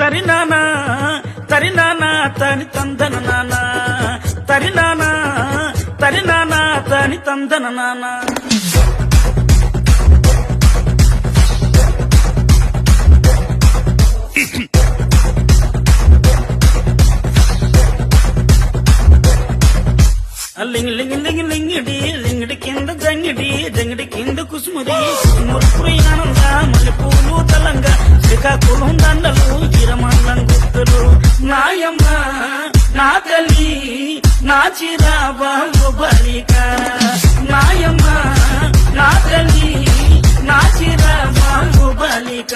తరినానా తరినానా తని తందన నానా తరినానా తరినానా తని తందన నానా లింగి లింగి లింగి లింగిడి లింగిడి కింద జంగిడి జంగిడి కింద కుసుముది మురుపురి ఆనంద మల్లెపూలు తలంగా శ్రీకాకుళం దండలు చిరమండం గుర్తులు నాయమ్మ నా తల్లి నా చిరాబాబు బలిక నాయమ్మ నా తల్లి నా చిరాబాబు బలిక